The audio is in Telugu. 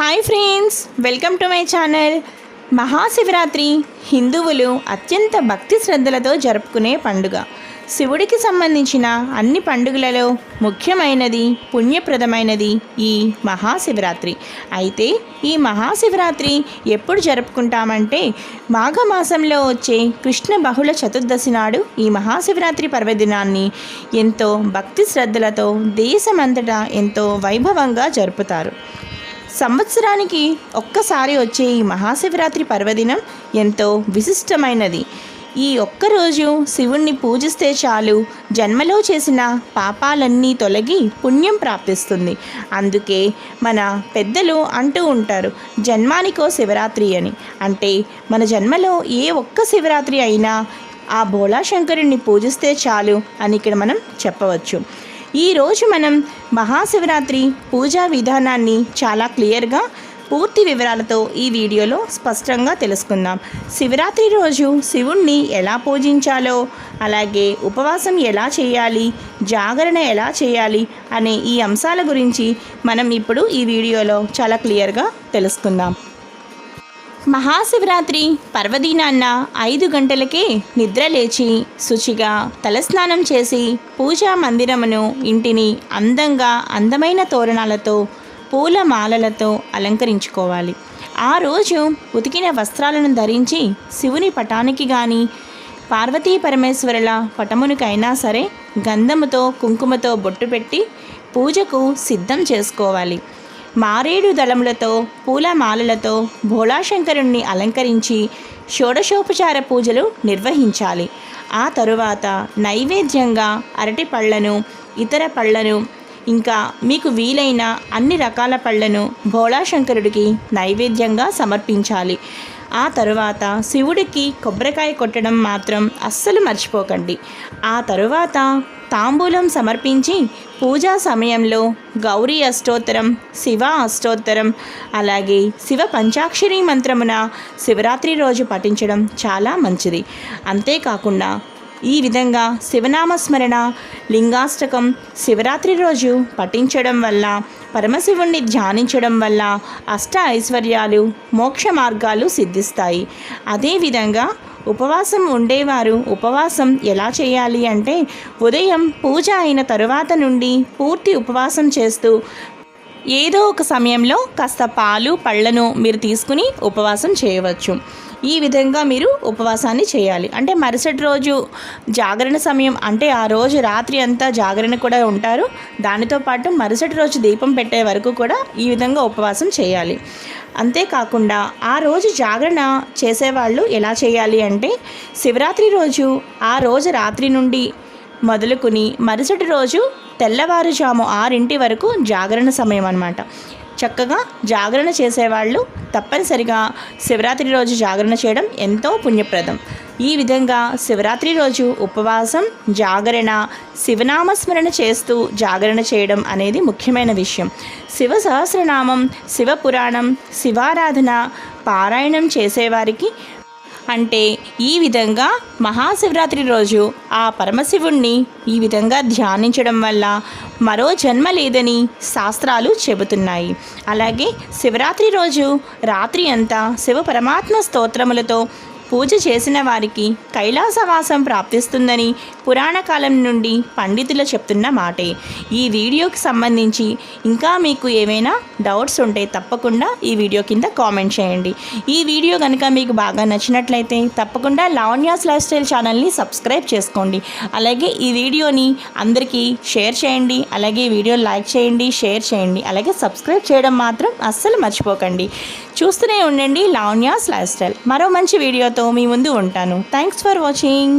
Hi friends, welcome to my channel. Mahashivratri హిందువులు అత్యంత భక్తి శ్రద్ధలతో జరుపుకునే పండుగ. శివుడికి సంబంధించిన అన్ని పండుగలలో ముఖ్యమైనది, పుణ్యప్రదమైనది ఈ మహాశివరాత్రి. అయితే ఈ మహాశివరాత్రి ఎప్పుడు జరుపుకుంటామంటే మాఘమాసంలో వచ్చే కృష్ణ బహుళ చతుర్దశి నాడు ఈ మహాశివరాత్రి పర్వదినాన్ని ఎంతో భక్తి శ్రద్ధలతో దేశమంతటా ఎంతో వైభవంగా జరుపుతారు. సంవత్సరానికి ఒక్కసారి వచ్చే ఈ మహాశివరాత్రి పర్వదినం ఎంతో విశిష్టమైనది. ఈ ఒక్కరోజు శివుణ్ణి పూజిస్తే చాలు జన్మలో చేసిన పాపాలన్నీ తొలగి పుణ్యం ప్రాప్తిస్తుంది. అందుకే మన పెద్దలు అంటూ ఉంటారు, జన్మానికో శివరాత్రి అని. అంటే మన జన్మలో ఏ ఒక్క శివరాత్రి అయినా ఆ భోళాశంకరుణ్ణి పూజిస్తే చాలు అని ఇక్కడ మనం చెప్పవచ్చు. ఈరోజు మనం మహాశివరాత్రి పూజా విధానాన్ని చాలా క్లియర్గా పూర్తి వివరాలతో ఈ వీడియోలో స్పష్టంగా తెలుసుకుందాం. శివరాత్రి రోజు శివుణ్ణి ఎలా పూజించాలో, అలాగే ఉపవాసం ఎలా చేయాలి, జాగరణ ఎలా చేయాలి అనే ఈ అంశాల గురించి మనం ఇప్పుడు ఈ వీడియోలో చాలా క్లియర్గా తెలుసుకుందాం. మహాశివరాత్రి పర్వదినాన్న 5 గంటలకే నిద్ర లేచి శుచిగా తలస్నానం చేసి పూజా మందిరమును, ఇంటిని అందమైన తోరణాలతో, పూల మాలలతో అలంకరించుకోవాలి. ఆ రోజు ఉతికిన వస్త్రాలను ధరించి శివుని పటానికి కానీ పార్వతీ పరమేశ్వరుల పటమునికైనా సరే గంధముతో కుంకుమతో బొట్టు పెట్టి పూజకు సిద్ధం చేసుకోవాలి. మారేడు దళములతో, పూలమాలలతో భోళాశంకరుణ్ణి అలంకరించి షోడశోపచార పూజలు నిర్వహించాలి. ఆ తరువాత నైవేద్యంగా అరటి పళ్ళను, ఇతర పళ్ళను, ఇంకా మీకు వీలైన అన్ని రకాల పళ్ళను భోళాశంకరుడికి నైవేద్యంగా సమర్పించాలి. ఆ తరువాత శివుడికి కొబ్బరికాయ కొట్టడం మాత్రం అస్సలు మర్చిపోకండి. ఆ తరువాత తాంబూలం సమర్పించి పూజా సమయంలో గౌరీ అష్టోత్తరం, శివ అష్టోత్తరం, అలాగే శివ పంచాక్షరి మంత్రమున శివరాత్రి రోజు పఠించడం చాలా మంచిది. అంతేకాకుండా ఈ విధంగా శివనామస్మరణ, లింగాష్టకం శివరాత్రి రోజు పఠించడం వల్ల, పరమశివుణ్ణి ధ్యానించడం వల్ల అష్ట ఐశ్వర్యాలు, మోక్ష మార్గాలు సిద్ధిస్తాయి. అదేవిధంగా ఉపవాసం ఉండేవారు ఉపవాసం ఎలా చేయాలి అంటే ఉదయం పూజ అయిన తరువాత నుండి పూర్తి ఉపవాసం చేస్తూ ఏదో ఒక సమయంలో కాస్త పాలు, పళ్ళను మీరు తీసుకుని ఉపవాసం చేయవచ్చు. ఈ విధంగా మీరు ఉపవాసాన్ని చేయాలి. అంటే మరుసటి రోజు జాగరణ సమయం, అంటే ఆ రోజు రాత్రి అంతా జాగరణ కూడా ఉంటారు. దానితో పాటు మరుసటి రోజు దీపం పెట్టే వరకు కూడా ఈ విధంగా ఉపవాసం చేయాలి. అంతేకాకుండా ఆ రోజు జాగరణ చేసేవాళ్ళు ఎలా చేయాలి అంటే శివరాత్రి రోజు ఆ రోజు రాత్రి నుండి మొదలుకుని మరుసటి రోజు తెల్లవారుజాము 6 వరకు జాగరణ సమయం అన్నమాట. చక్కగా జాగరణ చేసేవాళ్ళు తప్పనిసరిగా శివరాత్రి రోజు జాగరణ చేయడం ఎంతో పుణ్యప్రదం. ఈ విధంగా శివరాత్రి రోజు ఉపవాసం, జాగరణ, శివనామస్మరణ చేస్తూ జాగరణ చేయడం అనేది ముఖ్యమైన విషయం. శివ సహస్రనామం, శివ పురాణం, శివారాధన పారాయణం చేసేవారికి, అంటే ఈ విధంగా మహాశివరాత్రి రోజు ఆ పరమశివుణ్ణి ఈ విధంగా ధ్యానించడం వల్ల మరో జన్మ లేదని శాస్త్రాలు చెబుతున్నాయి. అలాగే శివరాత్రి రోజు రాత్రి అంతా శివ పరమాత్మ స్తోత్రములతో పూజ చేసిన వారికి కైలాసవాసం ప్రాప్తిస్తుందని పురాణ కాలం నుండి పండితులు చెప్తున్న మాటే. ఈ వీడియోకి సంబంధించి ఇంకా మీకు ఏమైనా డౌట్స్ ఉంటే తప్పకుండా ఈ వీడియో కింద కామెంట్ చేయండి. ఈ వీడియో కనుక మీకు బాగా నచ్చినట్లయితే తప్పకుండా లావణ్యాస్ లైఫ్ స్టైల్ ఛానల్ని సబ్స్క్రైబ్ చేసుకోండి. అలాగే ఈ వీడియోని అందరికీ షేర్ చేయండి. అలాగే ఈ వీడియో లైక్ చేయండి, షేర్ చేయండి. అలాగే సబ్స్క్రైబ్ చేయడం మాత్రం అస్సలు మర్చిపోకండి. చూస్తూనే ఉండండి లావణ్యాస్ లైఫ్ స్టైల్. మరో మంచి వీడియోతో మీ ముందు ఉంటాను. Thanks for watching.